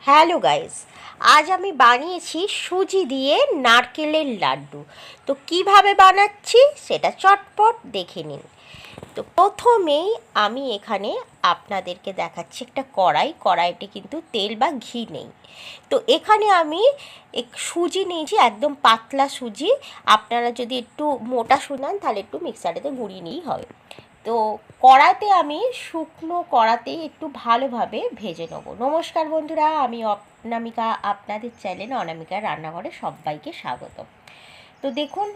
Hello guys, আজ আমি বানিয়েছি সুজি দিয়ে নারকেলের লাড্ডু। তো কিভাবে বানাচ্ছি সেটা চটপট দেখে নিন। তো প্রথমেই আমি এখানে আপনাদেরকে দেখাচ্ছি একটা কড়াইতে কিন্তু তেল বা ঘি নেই। তো এখানে আমি সুজি নিয়েছি, একদম পাতলা সুজি। আপনারা যদি একটু মোটা শুনান তাহলে একটু মিক্সারেতে গুঁড়িয়ে নিয়েই হবে। তো কড়াতে আমি শুকনো কড়াতেই একটু ভালোভাবে ভেজে নেব। নমস্কার বন্ধুরা, আমি অনামিকা, আপনাদের চ্যানেল অনামিকার রান্নাঘরে সবাইকে স্বাগত। তো দেখুন,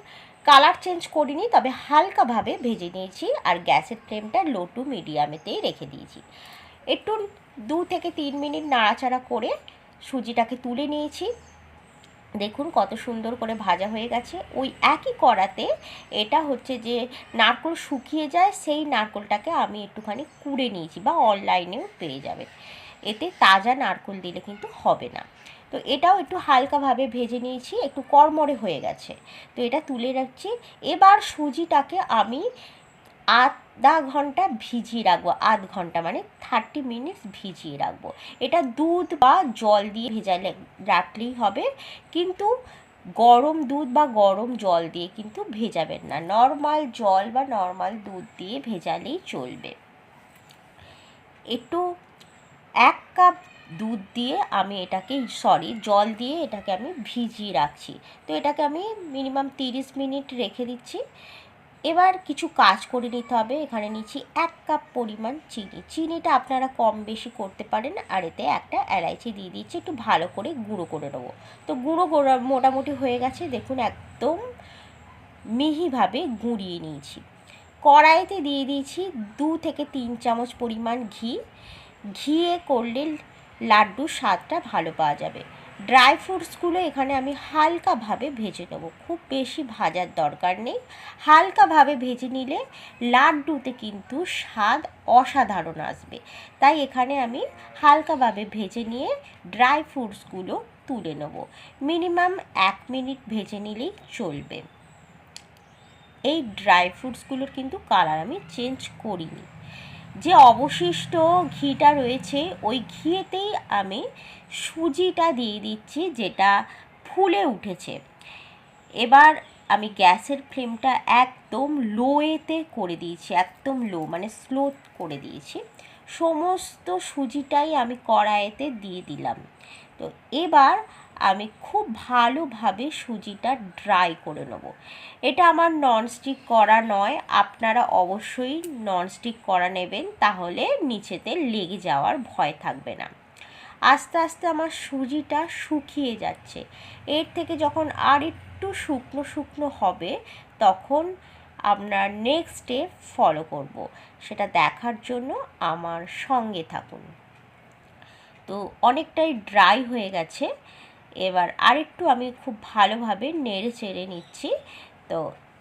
কালার চেঞ্জ করিনি, তবে হালকাভাবে ভেজে নিয়েছি আর গ্যাসের ফ্লেমটা লো টু মিডিয়ামেতেই রেখে দিয়েছি। একটু 2 থেকে 3 মিনিট নাড়াচাড়া করে সুজিটাকে তুলে নিয়েছি। দেখুন কত সুন্দর করে ভাজা হয়ে গেছে। ওই একই কড়াতে এটা হচ্ছে যে নারকেল শুকিয়ে যায়, সেই নারকেলটাকে আমি একটুখানি কুড়ে নিয়েছি, বা অনলাইনেও পেয়ে যাবে। এতে তাজা নারকেল দিলে কিন্তু হবে না। তো এটাও একটু হালকাভাবে ভেজে নিয়েছি, একটু কড়মড়ে হয়ে গেছে। তো এটা তুলে রাখছি। এবার সুজিটাকে আমি আধা ঘন্টা ভিজিয়ে রাখবো, আধ ঘন্টা মানে 30 মিনিটস ভিজিয়ে রাখবো। এটা দুধ বা জল দিয়ে ভেজালে রাখলেই হবে, কিন্তু গরম দুধ বা গরম জল দিয়ে কিন্তু ভেজাবেন না, নর্মাল জল বা নর্মাল দুধ দিয়ে ভেজালেই চলবে। একটু 1 কাপ দুধ দিয়ে আমি জল দিয়ে এটাকে আমি ভিজিয়ে রাখছি। তো এটাকে আমি মিনিমাম 30 মিনিট রেখে দিচ্ছি। এবার কিছু কাজ করে নিতে হবে। এখানে নিচ্ছি 1 কাপ পরিমাণ চিনিটা আপনারা কম বেশি করতে পারেন। আর এতে একটা এলাইচি দিয়ে দিচ্ছি, একটু ভালো করে গুঁড়ো করে নেবো। তো গুঁড়ো মোটামুটি হয়ে গেছে, দেখুন একদম মিহিভাবে গুঁড়িয়ে নিয়েছি। কড়াইতে দিয়ে দিয়েছি 2 থেকে 3 চামচ পরিমাণ ঘিয়ে করলে লাড্ডুর স্বাদটা ভালো পাওয়া যাবে। ড্রাই ফ্রুটসগুলো এখানে আমি হালকাভাবে ভেজে নেব, খুব বেশি ভাজার দরকার নেই। হালকাভাবে ভেজে নিলে লাড্ডুতে কিন্তু স্বাদ অসাধারণ আসবে। তাই এখানে আমি হালকাভাবে ভেজে নিয়ে ড্রাই ফ্রুটসগুলো তুলে নেব। মিনিমাম 1 মিনিট ভেজে নিলেই চলবে। এই ড্রাই ফ্রুটসগুলোর কিন্তু কালার আমি চেঞ্জ করিনি। যে অবশিষ্ট ঘিটা রয়েছে ওই ঘিয়েতেই আমি সুজিটা দিয়ে দিচ্ছি, যেটা ফুলে উঠেছে। এবার আমি গ্যাসের ফ্লেমটা একদম লোয়েতে করে দিয়েছি, একদম লো মানে স্লো করে দিয়েছি। সমস্ত সুজিটাই আমি কড়াইতে দিয়ে দিলাম। তো এবার আমি খুব ভালোভাবে সুজিটা ড্রাই করে নেব। এটা আমার ননস্টিক কড়া নয়, আপনারা অবশ্যই ননস্টিক কড়া নেবেন, তাহলে নিচেতে লেগে যাওয়ার ভয় থাকবে না। আস্তে আস্তে আমার সুজিটা শুকিয়ে যাচ্ছে। এর থেকে যখন আর একটু শুকনো শুকনো হবে, তখন আপনার নেক্সট স্টেপ ফলো করব। সেটা দেখার জন্য আমার সঙ্গে থাকুন। তো অনেকটাই ড্রাই হয়ে গেছে। এবার আরেকটু আমি খুব ভালোভাবে নেড়ে চেড়ে নিচ্ছি। তো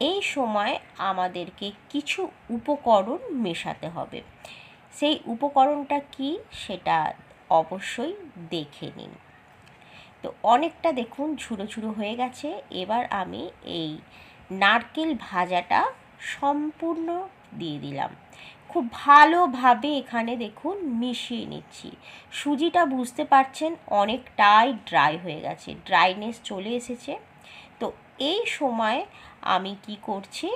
এই সময় আমাদেরকে কিছু উপকরণ মেশাতে হবে। সেই উপকরণটা কি সেটা অবশ্যই দেখে নিন। তো অনেকটা দেখুন ঝুড়ো ঝুড়ো হয়ে গেছে। এবার আমি এই নারকেল ভাজাটা সম্পূর্ণ দিয়ে দিলাম। খুব ভালোভাবে এখানে দেখুন মিশিয়ে নিচ্ছি। সুজিটা বুঝতে পারছেন অনেকটাই ড্রাই হয়ে গেছে, ড্রাইনেস চলে এসেছে। তো এই সময় আমি কি করছি,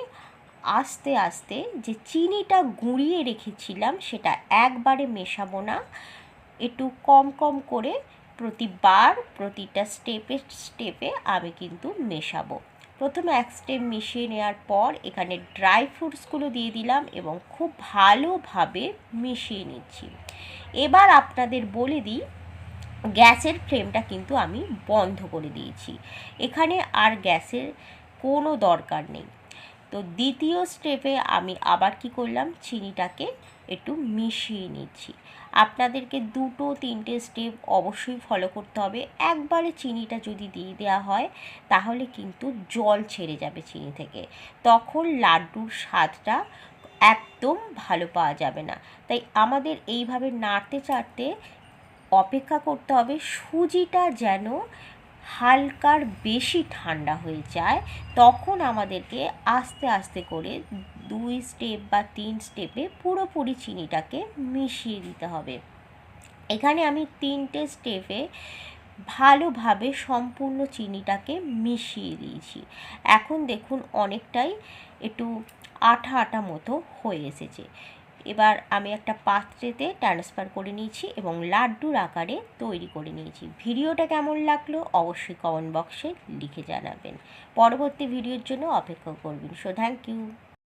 আস্তে আস্তে যে চিনিটা গুঁড়িয়ে রেখেছিলাম সেটা একবারে মেশাবো না, একটু কম কম করে প্রতিবার প্রতিটা স্টেপে আমি কিন্তু মেশাবো। প্রথমে এক স্টেপ মিশিয়ে নেওয়ার পর এখানে ড্রাই ফ্রুটসগুলো দিয়ে দিলাম এবং খুব ভালোভাবে মিশিয়ে নিচ্ছি। এবার আপনাদের বলে দিই, গ্যাসের ফ্লেমটা কিন্তু আমি বন্ধ করে দিয়েছি। এখানে আর গ্যাসের কোনো দরকার নেই। তো দ্বিতীয় স্টেপে আমি আবার কি করলাম, চিনিটাকে একটু মিশিয়ে নিচ্ছি। আপনাদেরকে 2-3টে স্টেপ অবশ্যই ফলো করতে হবে। একবারে চিনিটা যদি দিয়ে দেওয়া হয় তাহলে কিন্তু জল ছেড়ে যাবে চিনি থেকে, তখন লাড্ডুর স্বাদটা একদম ভালো পাওয়া যাবে না। তাই আমাদের এইভাবে নাড়তে চাড়তে অপেক্ষা করতে হবে সুজিটা যেন হালকার বেশি ঠান্ডা হয়ে যায়। তখন আমাদেরকে আস্তে আস্তে করে 2 স্টেপ বা 3 স্টেপে পুরোপুরি চিনিটাকে মিশিয়ে দিতে হবে। এখানে আমি 3টে স্টেপে ভালোভাবে সম্পূর্ণ চিনিটাকে মিশিয়ে দিয়েছি। এখন দেখুন অনেকটাই একটু আঠা আঠা মতো হয়ে এসেছে। এবার আমি একটা পাত্রেতে ট্রান্সফার করে নিয়েছি এবং লাড্ডুর আকারে তৈরি করে নিয়েছি। ভিডিওটা কেমন লাগলো অবশ্যই কমেন্ট বক্সে লিখে জানাবেন। পরবর্তী ভিডিওর জন্য অপেক্ষা করবেন। So thank you.